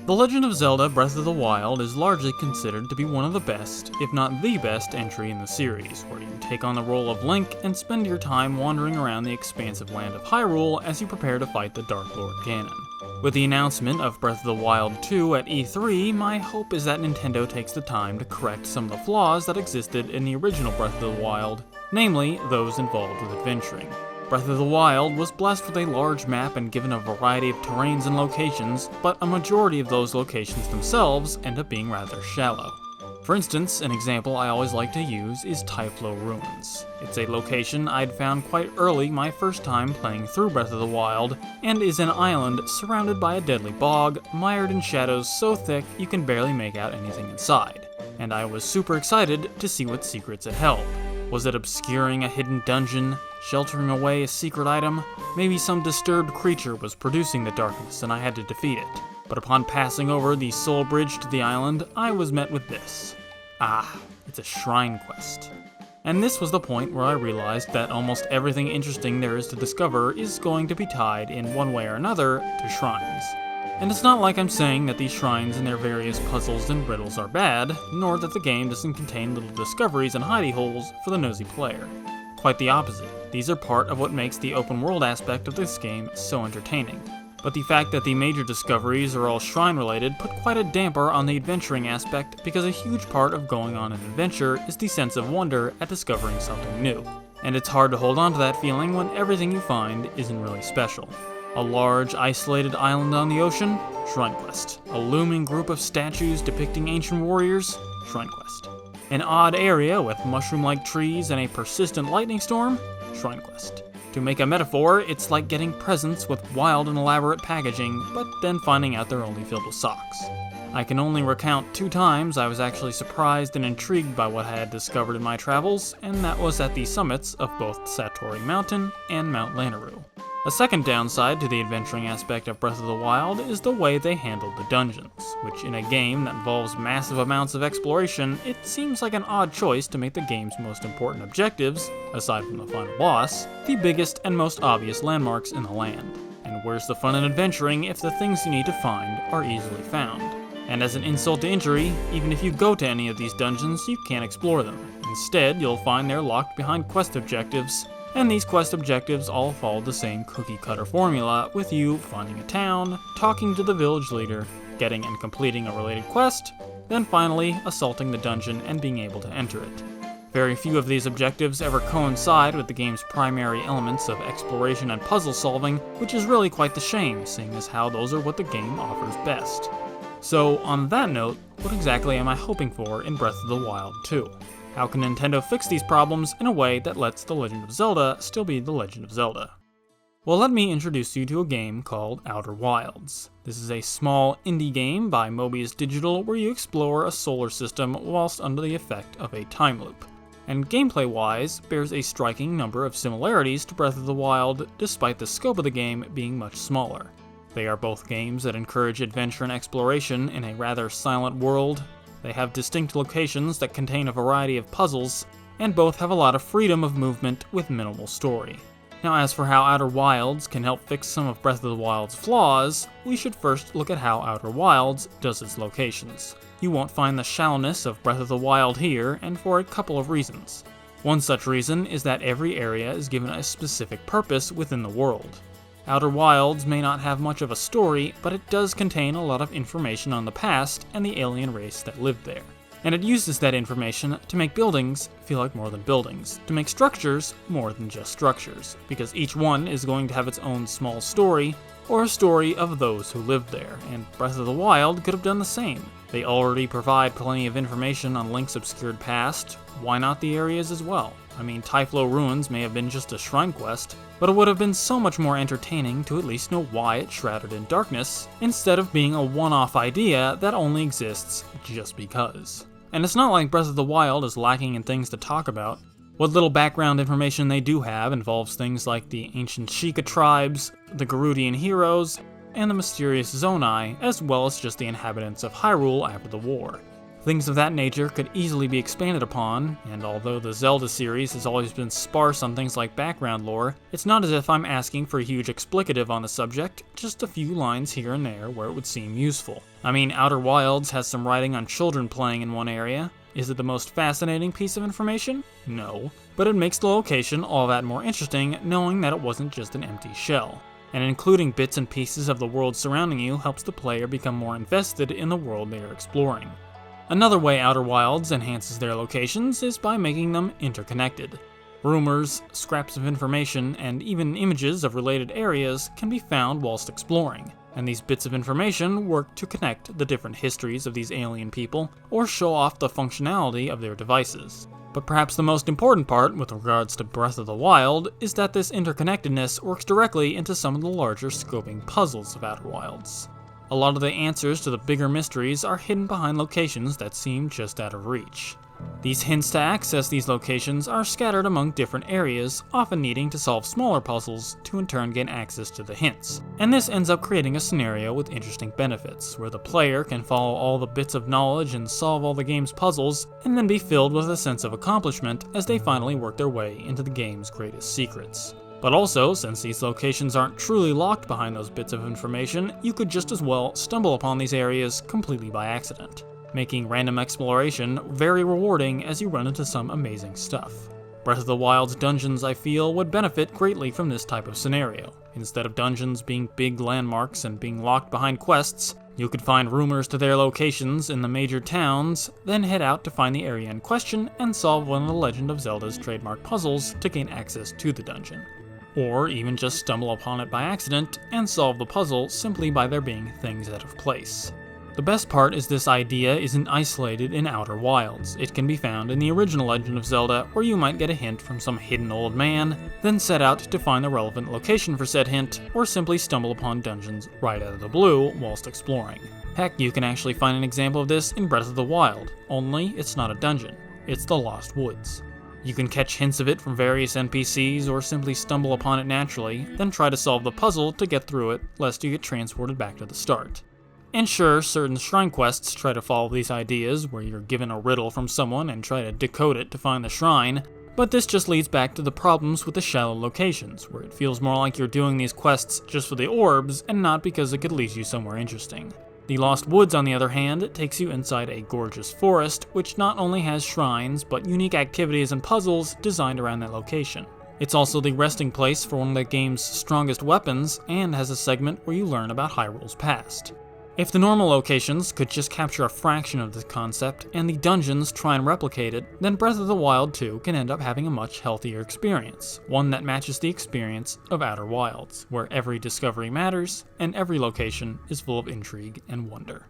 The Legend of Zelda Breath of the Wild is largely considered to be one of the best, if not the best, entry in the series, where you take on the role of Link and spend your time wandering around the expansive land of Hyrule as you prepare to fight the Dark Lord Ganon. With the announcement of Breath of the Wild 2 at E3, my hope is that Nintendo takes the time to correct some of the flaws that existed in the original Breath of the Wild, namely those involved with adventuring. Breath of the Wild was blessed with a large map and given a variety of terrains and locations, but a majority of those locations themselves end up being rather shallow. For instance, an example I always like to use is Typhlo Ruins. It's a location I'd found quite early my first time playing through Breath of the Wild, and is an island surrounded by a deadly bog, mired in shadows so thick you can barely make out anything inside. And I was super excited to see what secrets it held. Was it obscuring a hidden dungeon? Sheltering away a secret item? Maybe some disturbed creature was producing the darkness and I had to defeat it. But upon passing over the soul bridge to the island, I was met with this. It's a shrine quest. And this was the point where I realized that almost everything interesting there is to discover is going to be tied in one way or another to shrines. And it's not like I'm saying that these shrines and their various puzzles and riddles are bad, nor that the game doesn't contain little discoveries and hidey holes for the nosy player. Quite the opposite. These are part of what makes the open world aspect of this game so entertaining. But the fact that the major discoveries are all shrine related put quite a damper on the adventuring aspect, because a huge part of going on an adventure is the sense of wonder at discovering something new. And it's hard to hold on to that feeling when everything you find isn't really special. A large, isolated island on the ocean? Shrine quest. A looming group of statues depicting ancient warriors? Shrine quest. An odd area with mushroom-like trees and a persistent lightning storm? Shrine quest. To make a metaphor, it's like getting presents with wild and elaborate packaging, but then finding out they're only filled with socks. I can only recount 2 times I was actually surprised and intrigued by what I had discovered in my travels, and that was at the summits of both Satori Mountain and Mount Lanayru. A second downside to the adventuring aspect of Breath of the Wild is the way they handled the dungeons, which in a game that involves massive amounts of exploration, it seems like an odd choice to make the game's most important objectives, aside from the final boss, the biggest and most obvious landmarks in the land. And where's the fun in adventuring if the things you need to find are easily found? And as an insult to injury, even if you go to any of these dungeons, you can't explore them. Instead, you'll find they're locked behind quest objectives, and these quest objectives all follow the same cookie-cutter formula, with you finding a town, talking to the village leader, getting and completing a related quest, then finally assaulting the dungeon and being able to enter it. Very few of these objectives ever coincide with the game's primary elements of exploration and puzzle solving, which is really quite the shame, seeing as how those are what the game offers best. So, on that note, what exactly am I hoping for in Breath of the Wild 2? How can Nintendo fix these problems in a way that lets The Legend of Zelda still be The Legend of Zelda? Well, let me introduce you to a game called Outer Wilds. This is a small indie game by Mobius Digital where you explore a solar system whilst under the effect of a time loop. And gameplay-wise, bears a striking number of similarities to Breath of the Wild, despite the scope of the game being much smaller. They are both games that encourage adventure and exploration in a rather silent world. They have distinct locations that contain a variety of puzzles, and both have a lot of freedom of movement with minimal story. Now, as for how Outer Wilds can help fix some of Breath of the Wild's flaws, we should first look at how Outer Wilds does its locations. You won't find the shallowness of Breath of the Wild here, and for a couple of reasons. One such reason is that every area is given a specific purpose within the world. Outer Wilds may not have much of a story, but it does contain a lot of information on the past and the alien race that lived there. And it uses that information to make buildings feel like more than buildings, to make structures more than just structures, because each one is going to have its own small story, or a story of those who lived there, and Breath of the Wild could have done the same. They already provide plenty of information on Link's obscured past, why not the areas as well? I mean, Typhlo Ruins may have been just a shrine quest, but it would have been so much more entertaining to at least know why it's shrouded in darkness, instead of being a one-off idea that only exists just because. And it's not like Breath of the Wild is lacking in things to talk about. What little background information they do have involves things like the ancient Sheikah tribes, the Gerudian heroes, and the mysterious Zonai, as well as just the inhabitants of Hyrule after the war. Things of that nature could easily be expanded upon, and although the Zelda series has always been sparse on things like background lore, it's not as if I'm asking for a huge explicative on the subject, just a few lines here and there where it would seem useful. I mean, Outer Wilds has some writing on children playing in one area. Is it the most fascinating piece of information? No, but it makes the location all that more interesting knowing that it wasn't just an empty shell. And including bits and pieces of the world surrounding you helps the player become more invested in the world they are exploring. Another way Outer Wilds enhances their locations is by making them interconnected. Rumors, scraps of information, and even images of related areas can be found whilst exploring, and these bits of information work to connect the different histories of these alien people, or show off the functionality of their devices. But perhaps the most important part with regards to Breath of the Wild is that this interconnectedness works directly into some of the larger scoping puzzles of Outer Wilds. A lot of the answers to the bigger mysteries are hidden behind locations that seem just out of reach. These hints to access these locations are scattered among different areas, often needing to solve smaller puzzles to in turn gain access to the hints. And this ends up creating a scenario with interesting benefits, where the player can follow all the bits of knowledge and solve all the game's puzzles, and then be filled with a sense of accomplishment as they finally work their way into the game's greatest secrets. But also, since these locations aren't truly locked behind those bits of information, you could just as well stumble upon these areas completely by accident, making random exploration very rewarding as you run into some amazing stuff. Breath of the Wild's dungeons, I feel, would benefit greatly from this type of scenario. Instead of dungeons being big landmarks and being locked behind quests, you could find rumors to their locations in the major towns, then head out to find the area in question and solve one of the Legend of Zelda's trademark puzzles to gain access to the dungeon. Or even just stumble upon it by accident and solve the puzzle simply by there being things out of place. The best part is this idea isn't isolated in Outer Wilds. It can be found in the original Legend of Zelda, where you might get a hint from some hidden old man, then set out to find the relevant location for said hint, or simply stumble upon dungeons right out of the blue whilst exploring. Heck, you can actually find an example of this in Breath of the Wild, only it's not a dungeon, it's the Lost Woods. You can catch hints of it from various NPCs or simply stumble upon it naturally, then try to solve the puzzle to get through it, lest you get transported back to the start. And sure, certain shrine quests try to follow these ideas, where you're given a riddle from someone and try to decode it to find the shrine, but this just leads back to the problems with the shallow locations, where it feels more like you're doing these quests just for the orbs and not because it could lead you somewhere interesting. The Lost Woods, on the other hand, takes you inside a gorgeous forest, which not only has shrines, but unique activities and puzzles designed around that location. It's also the resting place for one of the game's strongest weapons, and has a segment where you learn about Hyrule's past. If the normal locations could just capture a fraction of this concept, and the dungeons try and replicate it, then Breath of the Wild 2 can end up having a much healthier experience, one that matches the experience of Outer Wilds, where every discovery matters, and every location is full of intrigue and wonder.